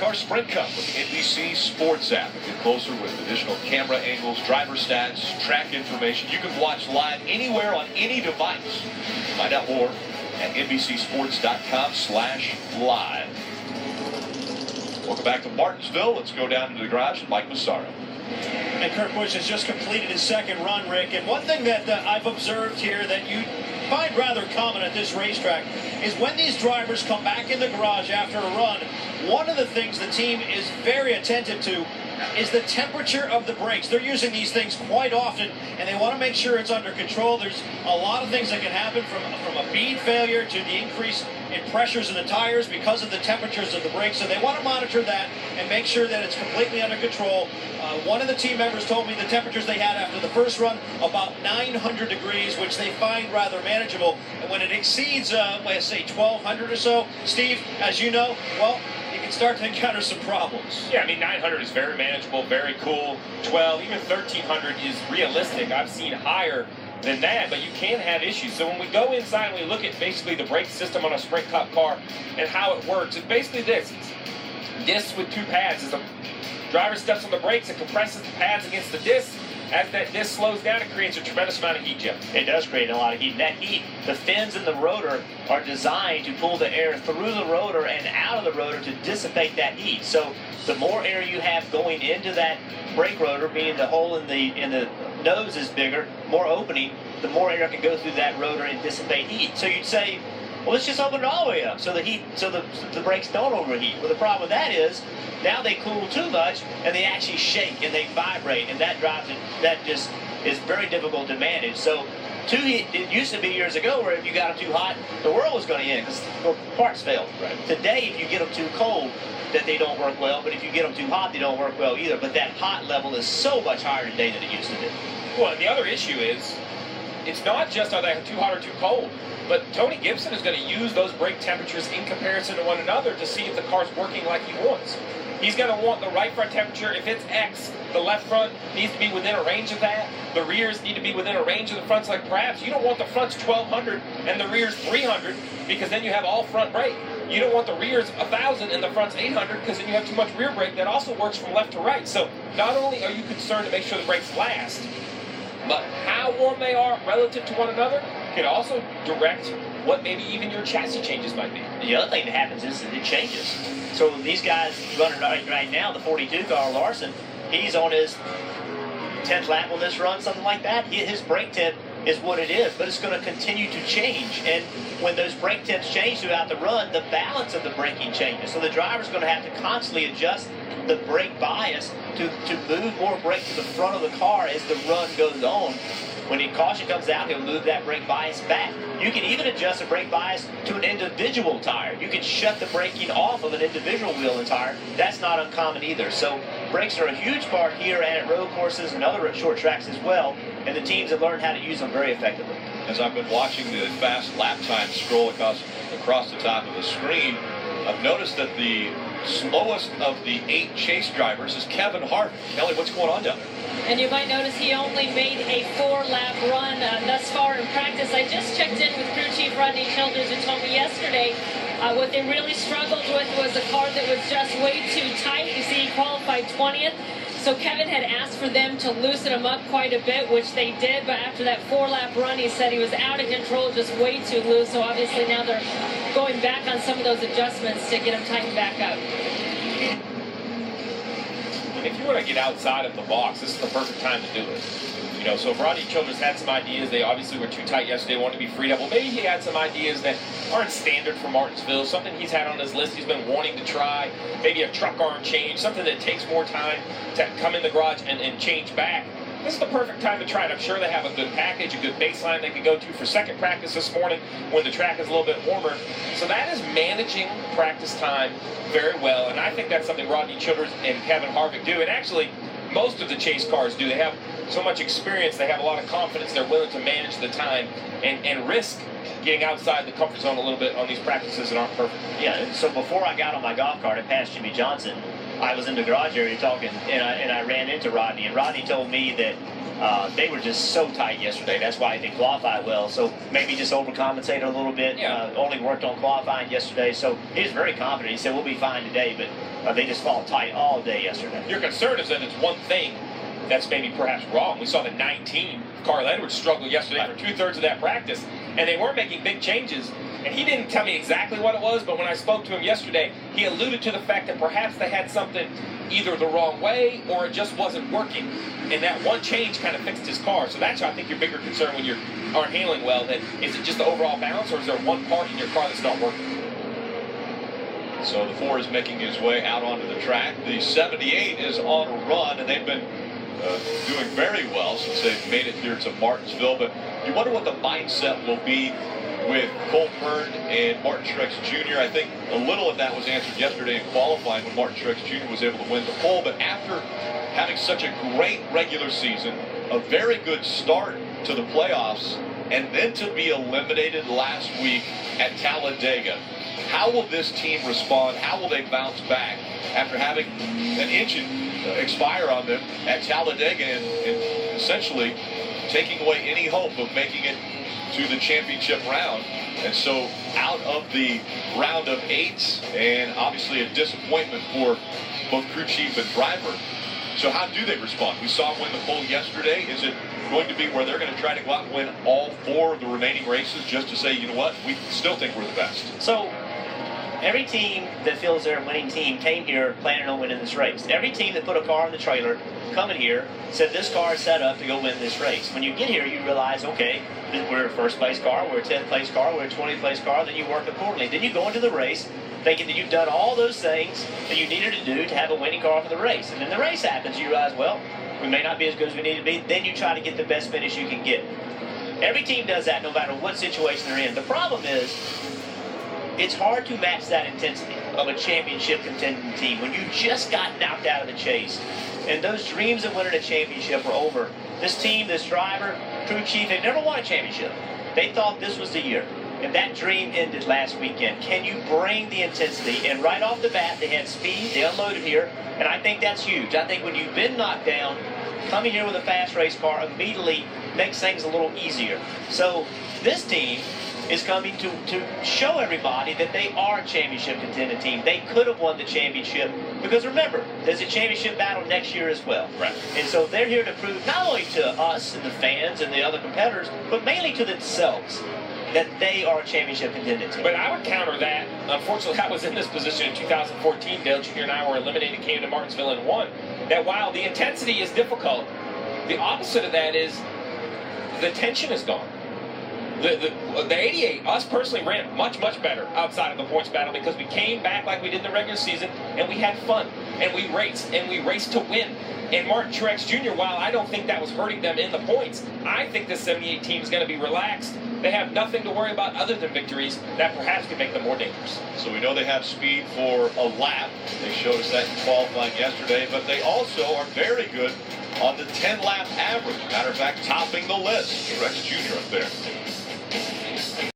Car Sprint Cup with the NBC Sports app. Get closer with additional camera angles, driver stats, track information. You can watch live anywhere on any device. Find out more at NBCSports.com/live. Welcome back to Martinsville. Let's go down to the garage with Mike Massaro. And Kurt Busch has just completed his second run, Rick. And one thing that I've observed here that you find rather common at this racetrack is when these drivers come back in the garage after a run, one of the things the team is very attentive to is the temperature of the brakes. They're using these things quite often, and they want to make sure it's under control. There's a lot of things that can happen from a bead failure to the increase in pressures in the tires because of the temperatures of the brakes. So they want to monitor that and make sure that it's completely under control. One of the team members told me the temperatures they had after the first run, about 900 degrees, which they find rather manageable. And when it exceeds, let's say 1,200 or so, Steve, as you know, well, you can start to encounter some problems. Yeah, I mean, 900 is very manageable, very cool. 12, even 1,300 is realistic. I've seen higher than that, but you can have issues. So when we go inside and we look at basically the brake system on a Sprint Cup car and how it works, it's basically this. Disc with two pads. As the driver steps on the brakes, it compresses the pads against the disc. As that disc slows down, it creates a tremendous amount of heat, Jim. It does create a lot of heat. And that heat, the fins in the rotor are designed to pull the air through the rotor and out of the rotor to dissipate that heat. So the more air you have going into that brake rotor, meaning the hole in the nose is bigger, more opening, the more air can go through that rotor and dissipate heat. So you'd say, well, let's just open it all the way up so the brakes don't overheat. Well, the problem with that is now they cool too much and they actually shake and they vibrate, and that drives it. That just is very difficult to manage. So too heat, it used to be years ago where if you got them too hot, the world was going to end because parts failed. Right. Today, if you get them too cold, that they don't work well, but if you get them too hot, they don't work well either. But that hot level is so much higher today than it used to be. Well, the other issue is it's not just are they too hot or too cold, but Tony Gibson is going to use those brake temperatures in comparison to one another to see if the car's working like he wants. He's going to want the right front temperature. If it's X, the left front needs to be within a range of that. The rears need to be within a range of the fronts. Like perhaps you don't want the fronts 1,200 and the rears 300 because then you have all front brake. You don't want the rears 1,000 and the fronts 800 because then you have too much rear brake. That also works from left to right. So not only are you concerned to make sure the brakes last, but how warm they are relative to one another can also direct what maybe even your chassis changes might be. The other thing that happens is that it changes. So these guys running right now, the 42, Carl Larson, he's on his 10th lap on this run, something like that. His brake temp is what it is, but it's going to continue to change. And when those brake temps change throughout the run, the balance of the braking changes. So the driver's going to have to constantly adjust the brake bias to move more brake to the front of the car as the run goes on. When the caution comes out, he'll move that brake bias back. You can even adjust the brake bias to an individual tire. You can shut the braking off of an individual wheel and tire. That's not uncommon either. So brakes are a huge part here and at road courses and other short tracks as well, and the teams have learned how to use them very effectively. As I've been watching the fast lap time scroll across the top of the screen, I've noticed that the slowest of the 8 chase drivers is Kevin Hart. Kelly, what's going on down there? And you might notice he only made a 4-lap run thus far in practice. I just checked in with crew chief Rodney Childers, who told me yesterday what they really struggled with was a car that was just way too tight. You see, he qualified 20th. So Kevin had asked for them to loosen him up quite a bit, which they did. But after that 4-lap run, he said he was out of control, just way too loose. So obviously now they're going back on some of those adjustments to get him tightened back up. If you want to get outside of the box, this is the perfect time to do it. You know, so if Rodney Childers had some ideas, they obviously were too tight yesterday, wanted to be freed up. Well, maybe he had some ideas that aren't standard for Martinsville, something he's had on his list he's been wanting to try, maybe a truck arm change, something that takes more time to come in the garage and change back. This is the perfect time to try it. I'm sure they have a good package, a good baseline they can go to for second practice this morning when the track is a little bit warmer. So that is managing practice time very well, and I think that's something Rodney Childers and Kevin Harvick do, and actually most of the chase cars do. They have so much experience, they have a lot of confidence, they're willing to manage the time and risk getting outside the comfort zone a little bit on these practices that aren't perfect. Yeah, so before I got on my golf cart and passed Jimmy Johnson, I was in the garage area talking, and I ran into Rodney, and Rodney told me that they were just so tight yesterday. That's why they qualified well. So maybe just overcompensated a little bit. Yeah. Only worked on qualifying yesterday. So he was very confident. He said, we'll be fine today. But They just fought tight all day yesterday. Your concern is that it's one thing that's maybe perhaps wrong. We saw the 19, Carl Edwards, struggle yesterday for 2/3 of that practice, and they weren't making big changes. And he didn't tell me exactly what it was, but when I spoke to him yesterday, he alluded to the fact that perhaps they had something either the wrong way or it just wasn't working. And that one change kind of fixed his car. So that's, I think, your bigger concern when you aren't handling well. That is it just the overall balance, or is there one part in your car that's not working? So the 4 is making his way out onto the track. The 78 is on a run, and they've been doing very well since they've made it here to Martinsville. But you wonder what the mindset will be with Cole Hearn and Martin Truex Jr. I think a little of that was answered yesterday in qualifying when Martin Truex Jr. was able to win the pole. But after having such a great regular season, a very good start to the playoffs, and then to be eliminated last week at Talladega, how will this team respond? How will they bounce back after having an engine expire on them at Talladega and essentially taking away any hope of making it to the championship round? And so out of the round of 8, and obviously a disappointment for both crew chief and driver. So how do they respond? We saw them win the pole yesterday. Is it going to be where they're going to try to go out and win all 4 of the remaining races just to say, you know what, we still think we're the best? So every team that feels they're a winning team came here planning on winning this race. Every team that put a car in the trailer coming here said this car is set up to go win this race. When you get here, you realize, okay, we're a first place car, we're a 10th place car, we're a 20th place car, then you work accordingly. Then you go into the race thinking that you've done all those things that you needed to do to have a winning car for the race. And then the race happens, you realize, well, we may not be as good as we need to be. Then you try to get the best finish you can get. Every team does that no matter what situation they're in. The problem is, it's hard to match that intensity of a championship contending team when you just got knocked out of the chase. And those dreams of winning a championship were over. This team, this driver, crew chief, they've never won a championship. They thought this was the year. And that dream ended last weekend. Can you bring the intensity? And right off the bat, they had speed. They unloaded here. And I think that's huge. I think when you've been knocked down, coming here with a fast race car immediately makes things a little easier. So this team is coming to show everybody that they are a championship contending team. They could have won the championship because remember, there's a championship battle next year as well. Right. And so they're here to prove not only to us and the fans and the other competitors, but mainly to themselves that they are a championship contending team. But I would counter that. Unfortunately, I was in this position in 2014. Dale Jr. and I were eliminated, came to Martinsville and won. That while the intensity is difficult, the opposite of that is the tension is gone. The 88, us personally, ran much, much better outside of the points battle because we came back like we did in the regular season and we had fun and we raced to win. And Martin Truex Jr., while I don't think that was hurting them in the points, I think this 78 team is going to be relaxed. They have nothing to worry about other than victories that perhaps could make them more dangerous. So we know they have speed for a lap. They showed us that in qualifying yesterday, but they also are very good on the 10-lap average. Matter of fact, topping the list. Truex Jr. up there.